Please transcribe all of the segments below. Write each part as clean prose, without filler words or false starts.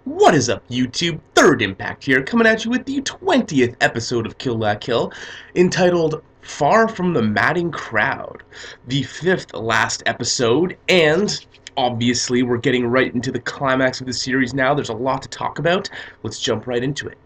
What is up, YouTube? Third Impact here, coming at you with the 20th episode of Kill La Kill, entitled Far From the Madding Crowd, the 5th last episode, and obviously we're getting right into the climax of the series now. There's a lot to talk about. Let's jump right into it.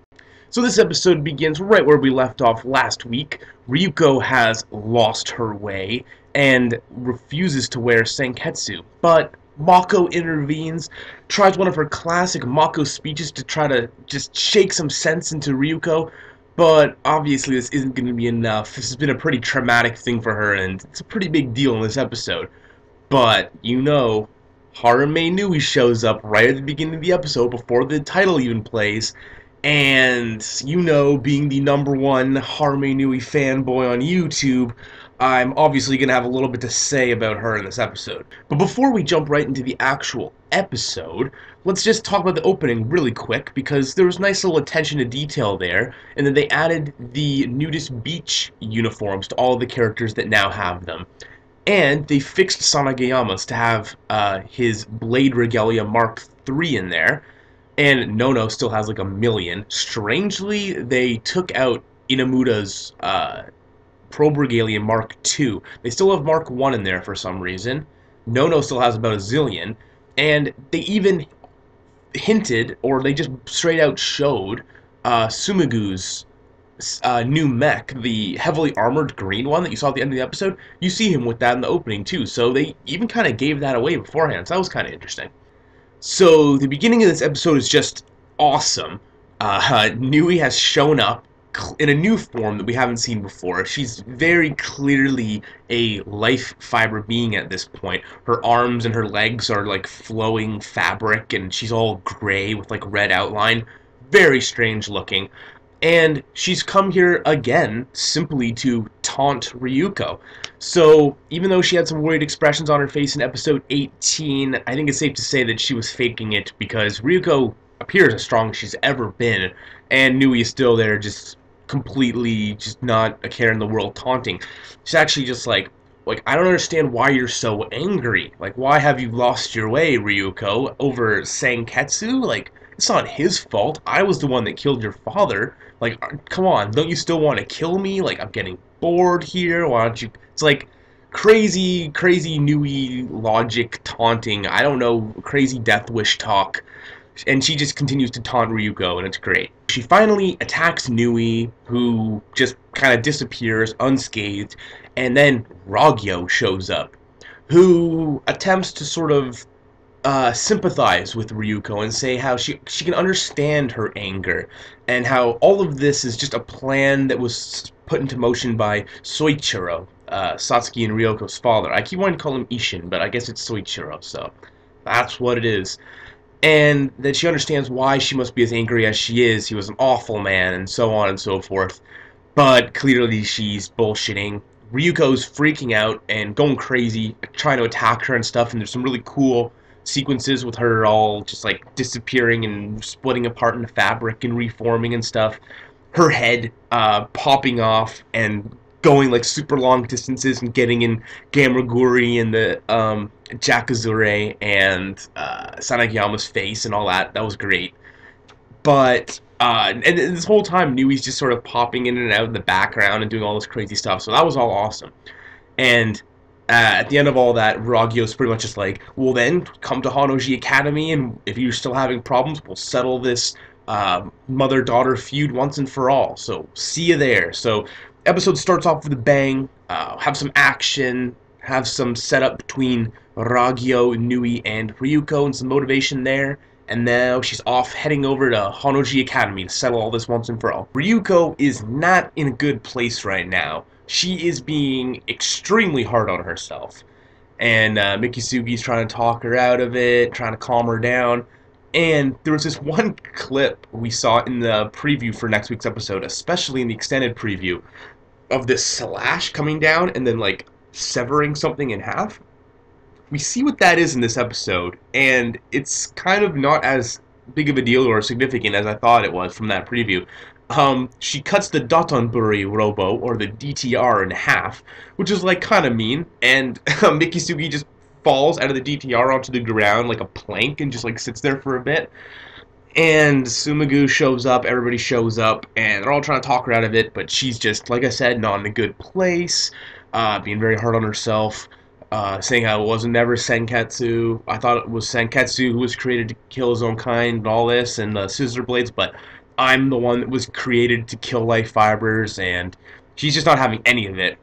So this episode begins right where we left off last week. Ryuko has lost her way and refuses to wear Senketsu, but Mako intervenes, tries one of her classic Mako speeches to try to just shake some sense into Ryuko, but obviously this isn't going to be enough. This has been a pretty traumatic thing for her, and it's a pretty big deal in this episode. But, you know, Harume Nui shows up right at the beginning of the episode before the title even plays, and, you know, being the #1 Harume Nui fanboy on YouTube, I'm obviously going to have a little bit to say about her in this episode. But before we jump right into the actual episode, let's just talk about the opening really quick, because there was nice little attention to detail there, and then they added the Nudist beach uniforms to all of the characters that now have them. And they fixed Sanagayama's to have his Blade Regalia Mark III in there, and Nono still has like 1,000,000. Strangely, they took out Inamura's Probe Regalia Mark II. They still have Mark I in there for some reason. Nono still has about 1,000,000, and they even hinted, or they just straight out showed, Sumegu's new mech, the heavily armored green one that you saw at the end of the episode. You see him with that in the opening too, so they even kind of gave that away beforehand, so that was kind of interesting. So the beginning of this episode is just awesome. Nui has shown up in a new form that we haven't seen before. She's very clearly a life fiber being at this point. Her arms and her legs are like flowing fabric, and she's all gray with like red outline. Very strange looking. And she's come here again simply to taunt Ryuko. So even though she had some worried expressions on her face in episode 18, I think it's safe to say that she was faking it, because Ryuko appears as strong as she's ever been, and Nui is still there, just completely just not a care in the world, taunting. She's actually just like, I don't understand why you're so angry. Like, why have you lost your way, Ryuko, over Senketsu? Like, it's not his fault. I was the one that killed your father. Like, come on, don't you still want to kill me? Like, I'm getting bored here. Why don't you... It's like crazy Nui logic taunting. I don't know, crazy death wish talk. And she just continues to taunt Ryuko, and it's great. She finally attacks Nui, who just kind of disappears unscathed, and then Ryuko shows up, who attempts to sort of sympathize with Ryuko and say how she can understand her anger, and how all of this is just a plan that was put into motion by Soichiro, Satsuki and Ryuko's father. I keep wanting to call him Ishin, but I guess it's Soichiro, so that's what it is. And that she understands why she must be as angry as she is. He was an awful man, and so on and so forth. But clearly she's bullshitting. Ryuko's freaking out and going crazy, trying to attack her and stuff, and there's some really cool sequences with her all just like disappearing and splitting apart into fabric and reforming and stuff. Her head popping off and going like super long distances and getting in Gamaguri and the Jakazure and Sanagayama's face and all that. That was great. But and this whole time Nui's just sort of popping in and out in the background and doing all this crazy stuff, so that was all awesome. And at the end of all that, Ryuko's pretty much just like, well then, come to Hanoji Academy, and if you're still having problems, we'll settle this mother-daughter feud once and for all. So, see you there. So, episode starts off with a bang, have some action, have some setup between Ryuko, Nui, and Ryuko, and some motivation there. And now she's off heading over to Hanoji Academy to settle all this once and for all. Ryuko is not in a good place right now. She is being extremely hard on herself. And Mikisugi's trying to talk her out of it, trying to calm her down. And there was this one clip we saw in the preview for next week's episode, especially in the extended preview, of this slash coming down and then like severing something in half. We see what that is in this episode, and it's kind of not as big of a deal or significant as I thought it was from that preview. She cuts the Dotonburi Robo, or the DTR, in half, which is like kind of mean, and Mikisugi just falls out of the DTR onto the ground like a plank and just like sits there for a bit. And Sumagu shows up, everybody shows up, and they're all trying to talk her out of it, but she's just, like I said, not in a good place, being very hard on herself, saying how it wasn't never Senketsu. I thought it was Senketsu who was created to kill his own kind and all this, and scissor blades, but I'm the one that was created to kill life fibers, and she's just not having any of it.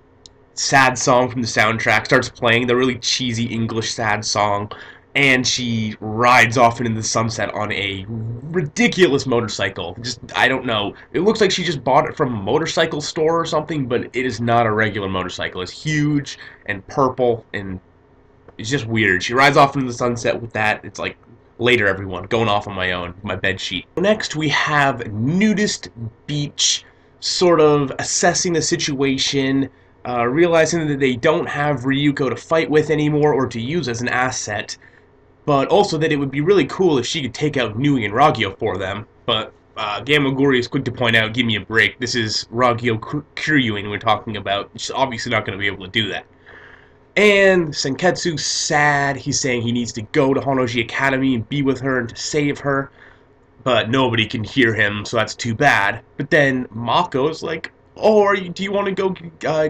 Sad song from the soundtrack starts playing, the really cheesy English sad song, and she rides off into the sunset on a ridiculous motorcycle. Just, I don't know. It looks like she just bought it from a motorcycle store or something, but it is not a regular motorcycle. It's huge and purple, and it's just weird. She rides off into the sunset with that. It's like, later everyone, going off on my own, my bed sheet. Next we have Nudist Beach, sort of assessing the situation, realizing that they don't have Ryuko to fight with anymore or to use as an asset, but also that it would be really cool if she could take out Nui and Ryuko for them. But Gamagori is quick to point out, give me a break, this is Ryuko Kiryuin we're talking about. She's obviously not going to be able to do that. And Senketsu's sad. He's saying he needs to go to Honoji Academy and be with her and to save her. But nobody can hear him, so that's too bad. But then Mako's like, oh, do you want to go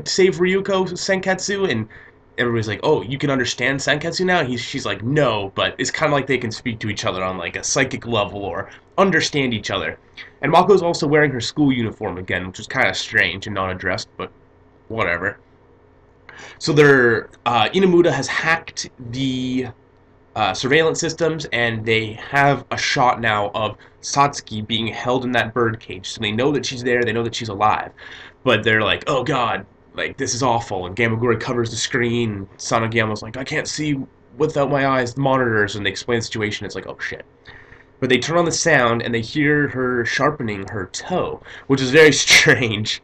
save Ryuko, Senketsu? And everybody's like, oh, you can understand Senketsu now? She's like, no, but it's kind of like they can speak to each other on like a psychic level or understand each other. And Mako's also wearing her school uniform again, which is kind of strange and not addressed, but whatever. So Inamuda has hacked the surveillance systems, and they have a shot now of Satsuki being held in that bird cage. So they know that she's there, they know that she's alive, but they're like, oh god, like this is awful. And Gamagori covers the screen, and Sanagamo's like, I can't see without my eyes, monitors, and they explain the situation. It's like, oh shit. But they turn on the sound, and they hear her sharpening her toe, which is very strange.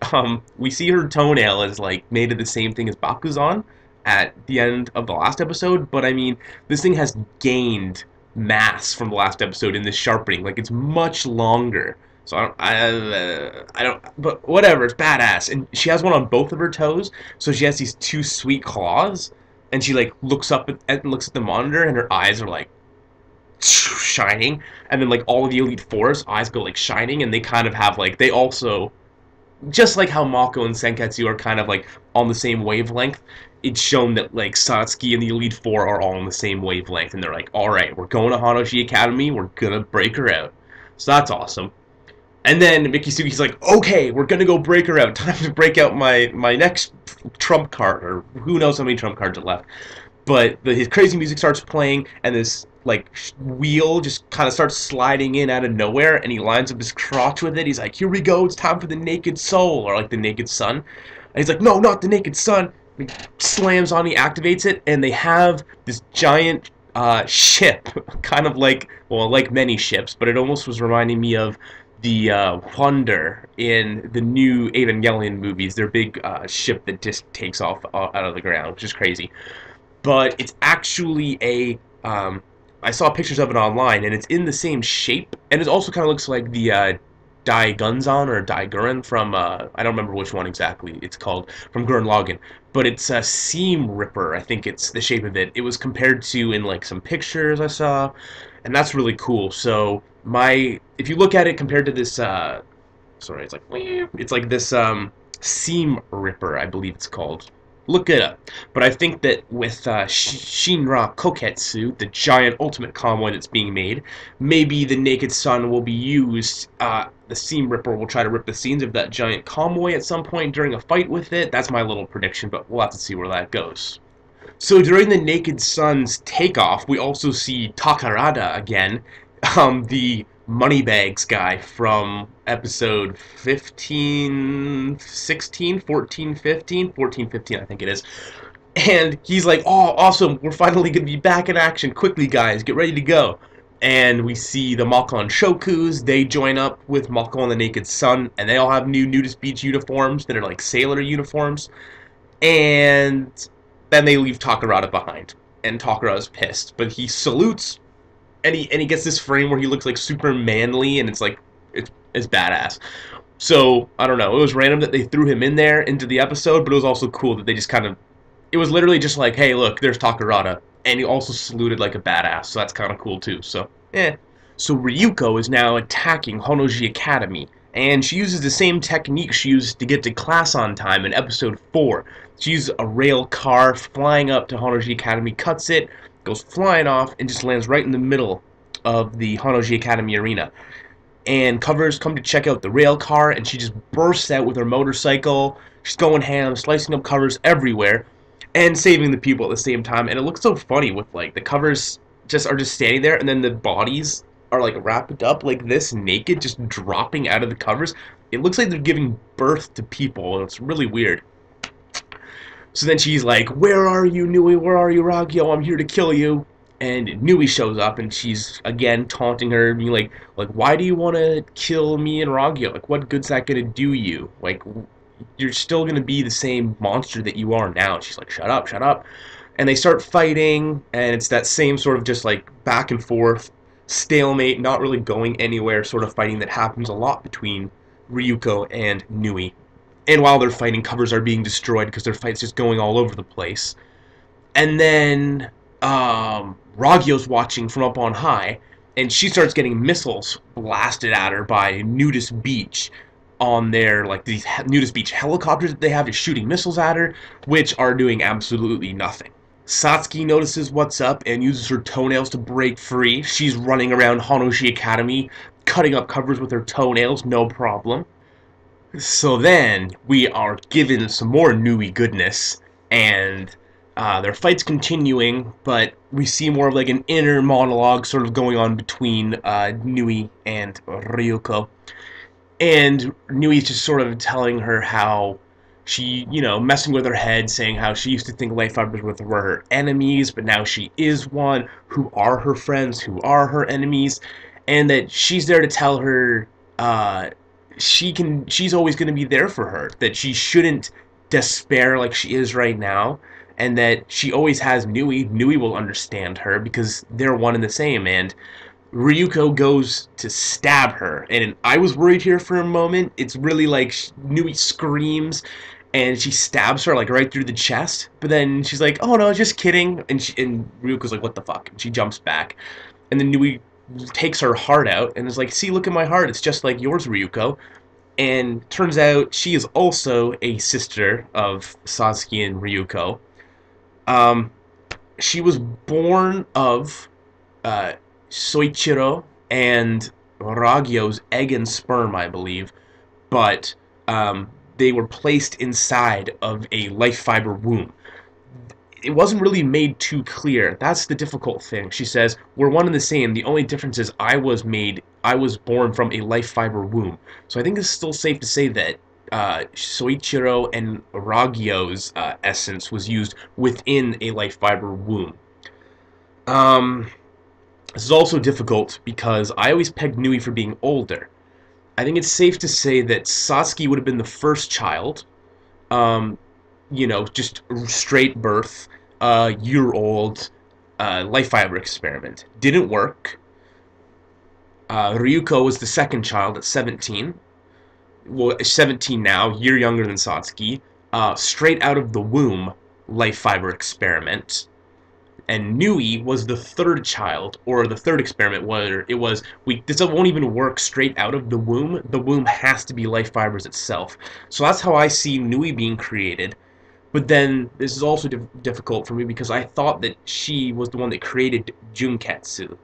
We see her toenail is like made of the same thing as Bakuzan at the end of the last episode, but I mean, this thing has gained mass from the last episode in this sharpening. Like, it's much longer. So I don't, but whatever, it's badass. And she has one on both of her toes, so she has these two sweet claws, and she like looks up and looks at the monitor, and her eyes are like shining, and then like all of the Elite Four's eyes go like shining, and they kind of have like, they also, just like how Mako and Senketsu are kind of like on the same wavelength, it's shown that like Satsuki and the Elite Four are all on the same wavelength, and they're like, alright, we're going to Honoji Academy, we're gonna break her out. So that's awesome. And then Mikisugi's like, okay, we're gonna go break her out, time to break out my next trump card, or who knows how many trump cards are left. But his crazy music starts playing, and this like wheel just kind of starts sliding in out of nowhere, and he lines up his crotch with it. He's like, here we go, it's time for the naked soul, or like the naked sun. And he's like, no, not the naked sun. He slams on, he activates it, and they have this giant ship, kind of like, well, like many ships, but it almost was reminding me of the Wonder in the new Evangelion movies, their big ship that just takes off out of the ground, which is crazy. But it's actually a, I saw pictures of it online, and it's in the same shape, and it also kind of looks like the Daigunzan or Daiguren from, I don't remember which one exactly it's called, from Gurren Lagann, but it's a seam ripper, I think it's the shape of it. It was compared to in like some pictures I saw, and that's really cool. So if you look at it compared to this, sorry, it's like this seam ripper, I believe it's called. Look it up. But I think that with Shinra Koketsu, the giant ultimate convoy that's being made, maybe the Naked Sun will be used. The Seam Ripper will try to rip the seams of that giant convoy at some point during a fight with it. That's my little prediction, but we'll have to see where that goes. So during the Naked Sun's takeoff, we also see Takarada again, the Moneybags guy from episode 15, 16, 14, 15, 14, 15, I think it is. And he's like, oh, awesome, we're finally going to be back in action. Quickly, guys, get ready to go. And we see the Mako and Shokus, they join up with Mako and the Naked Sun, and they all have new Nudist Beach uniforms that are like sailor uniforms. And then they leave Takarada behind, and Takarada's pissed, but he salutes, and he gets this frame where he looks like super manly, and it's like, it's badass. So, I don't know, it was random that they threw him in there into the episode, but it was also cool that they just kind of, it was literally just like, hey, look, there's Takarada, and he also saluted like a badass, so that's kind of cool too, so, eh. So Ryuko is now attacking Honoji Academy, and she uses the same technique she used to get to class on time in episode 4. She uses a rail car flying up to Honoji Academy, cuts it, goes flying off, and just lands right in the middle of the Honoji Academy arena. And covers come to check out the rail car, and she just bursts out with her motorcycle. She's going ham, slicing up covers everywhere, and saving the people at the same time. And it looks so funny with like the covers just standing there, and then the bodies are like wrapped up like this, naked, just dropping out of the covers. It looks like they're giving birth to people, and it's really weird. So then she's like, "Where are you, Nui? Where are you, Ryuko? I'm here to kill you." And Nui shows up, and she's again taunting her, being like, "Why do you want to kill me and Ryuko? Like, what good's that gonna do you? Like, you're still gonna be the same monster that you are now." She's like, "Shut up, shut up." And they start fighting, and it's that same sort of just like back and forth, stalemate, not really going anywhere sort of fighting that happens a lot between Ryuko and Nui. And while they're fighting, covers are being destroyed because their fight's just going all over the place. And then Ragyo's watching from up on high, and she starts getting missiles blasted at her by Nudist Beach on their, like, these Nudist Beach helicopters that they have, is shooting missiles at her, which are doing absolutely nothing. Satsuki notices what's up and uses her toenails to break free. She's running around Honoji Academy, cutting up covers with her toenails, no problem. So then, we are given some more Nui goodness, and their fight's continuing, but we see more of like an inner monologue sort of going on between Nui and Ryuko. And Nui's just sort of telling her how she, messing with her head, saying how she used to think life fibers were her enemies, but now she is one. Who are her friends? Who are her enemies? And that she's there to tell her she's always going to be there for her, that she shouldn't despair like she is right now, and that she always has Nui will understand her because they're one and the same. And Ryuko goes to stab her, and I was worried here for a moment. It's really like Nui screams and she stabs her like right through the chest, but then she's like, "Oh no, just kidding," and Ryuko's like, "What the fuck?" And she jumps back, and then Nui takes her heart out and is like, "See, look at my heart, it's just like yours, Ryuko." And turns out she is also a sister of Satsuki and Ryuko. She was born of Soichiro and Ragyo's egg and sperm, I believe, but they were placed inside of a life fiber womb. It wasn't really made too clear. That's the difficult thing. She says, "We're one and the same. The only difference is I was born from a life fiber womb." So I think it's still safe to say that Soichiro and Ragyo's essence was used within a life fiber womb. This is also difficult because I always pegged Nui for being older. I think it's safe to say that Satsuki would have been the first child, just straight birth, year-old, life fiber experiment. Didn't work. Ryuko was the second child at 17. Well, 17 now, year younger than Satsuki. Straight out of the womb, life fiber experiment. And Nui was the third child, or the third experiment, where it was, this won't even work straight out of the womb. The womb has to be life fibers itself. So that's how I see Nui being created. But then, this is also difficult for me because I thought that she was the one that created Junketsu.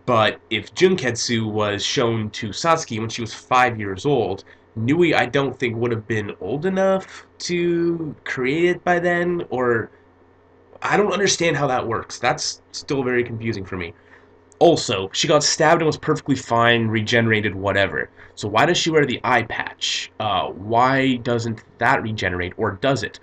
But if Junketsu was shown to Satsuki when she was 5 years old, Nui I don't think would have been old enough to create it by then, or I don't understand how that works. That's still very confusing for me. Also, she got stabbed and was perfectly fine, regenerated, whatever. So why does she wear the eye patch? Why doesn't that regenerate, or does it?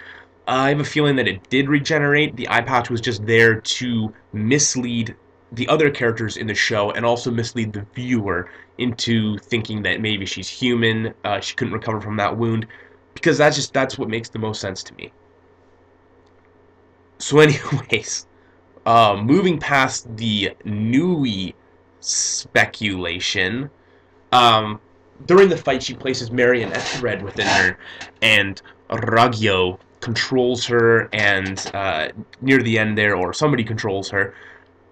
I have a feeling that it did regenerate. The eye patch was just there to mislead the other characters in the show and also mislead the viewer into thinking that maybe she's human, she couldn't recover from that wound, because that's what makes the most sense to me. So anyways, moving past the Nui speculation, during the fight she places marionette thread within her, and Ragyo controls her, and near the end there, or somebody controls her,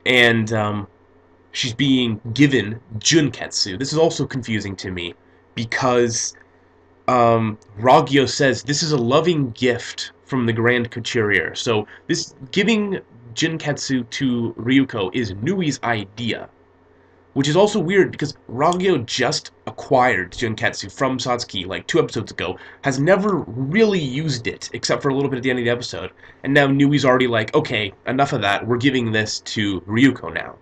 and she's being given Junketsu. This is also confusing to me because Ragyo says this is a loving gift from the Grand Couturier. So this giving Junketsu to Ryuko is Nui's idea, which is also weird because Ragyo just acquired Junketsu from Satsuki like 2 episodes ago, has never really used it except for a little bit at the end of the episode, and now Nui's already like, okay, enough of that, we're giving this to Ryuko now.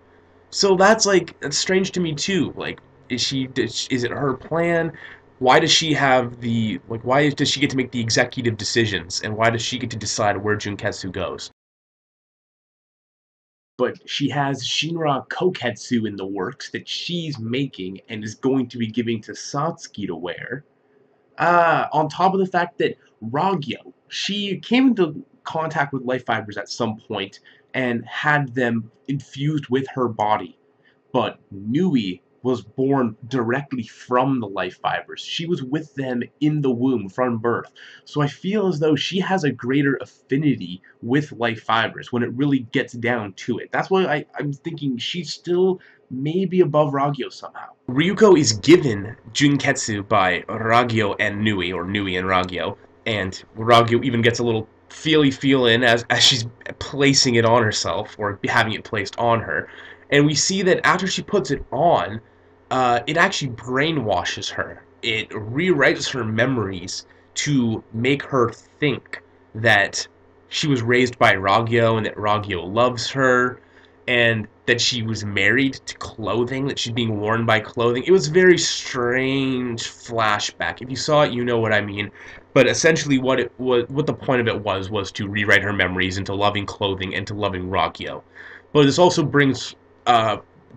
So that's strange to me too. Like, is it her plan? Why does she have why does she get to make the executive decisions, and why does she get to decide where Junketsu goes? But she has Shinra Koketsu in the works that she's making and is going to be giving to Satsuki to wear. On top of the fact that Ragyo, she came into contact with life fibers at some point and had them infused with her body. But Nui was born directly from the life fibers. She was with them in the womb from birth. So I feel as though she has a greater affinity with life fibers when it really gets down to it. That's why I'm thinking she's still maybe above Ragyo somehow. Ryuko is given Junketsu by Ragyo and Nui, or Nui and Ragyo, and Ragyo even gets a little feely feel in as she's placing it on herself, or having it placed on her. And we see that after she puts it on, it actually brainwashes her. It rewrites her memories to make her think that she was raised by Ragyo and that Ragyo loves her, and that she was married to clothing, that she's being worn by clothing. It was a very strange flashback. If you saw it, you know what I mean. But essentially what the point of it was to rewrite her memories into loving clothing and to loving Ragyo. But this also brings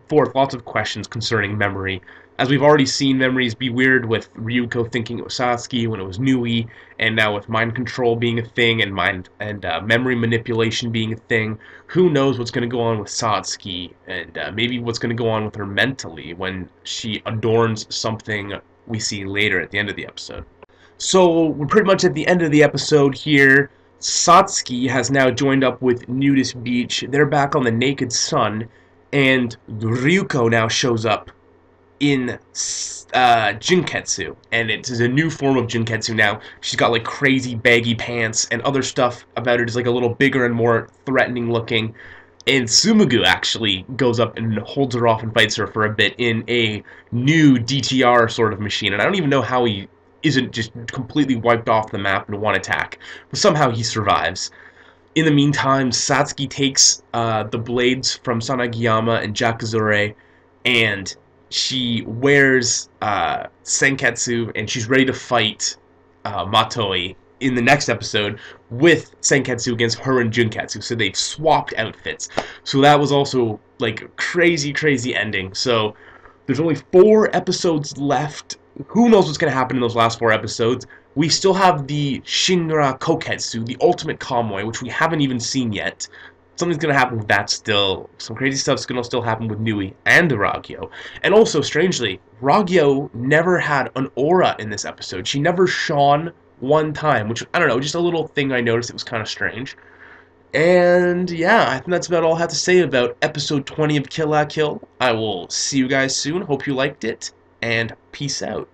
forth lots of questions concerning memory. As we've already seen memories be weird with Ryuko thinking it was Satsuki when it was Nui, and now with mind control being a thing and memory manipulation being a thing, who knows what's going to go on with Satsuki, and maybe what's going to go on with her mentally when she adorns something we see later at the end of the episode. So we're pretty much at the end of the episode here. Satsuki has now joined up with Nudist Beach. They're back on the Naked Sun, and Ryuko now shows up in Junketsu, and it is a new form of Junketsu now. She's got like crazy baggy pants, and other stuff about it is like a little bigger and more threatening looking. And Tsumugu actually goes up and holds her off and fights her for a bit in a new DTR sort of machine, and I don't even know how he isn't just completely wiped off the map in one attack, but somehow he survives. In the meantime, Satsuki takes the blades from Sanagiyama and Jakuzure, and she wears Senketsu, and she's ready to fight Matoi in the next episode with Senketsu against her and Junketsu. So they've swapped outfits. So that was also like a crazy, crazy ending. So there's only 4 episodes left. Who knows what's going to happen in those last 4 episodes? We still have the Shinra Koketsu, the ultimate Kamui, which we haven't even seen yet. Something's going to happen with that still. Some crazy stuff's going to still happen with Nui and Ragyo. And also, strangely, Ragyo never had an aura in this episode. She never shone one time, which, I don't know, just a little thing I noticed that was kind of strange. And yeah, I think that's about all I have to say about episode 20 of Kill La Kill. I will see you guys soon. Hope you liked it, and peace out.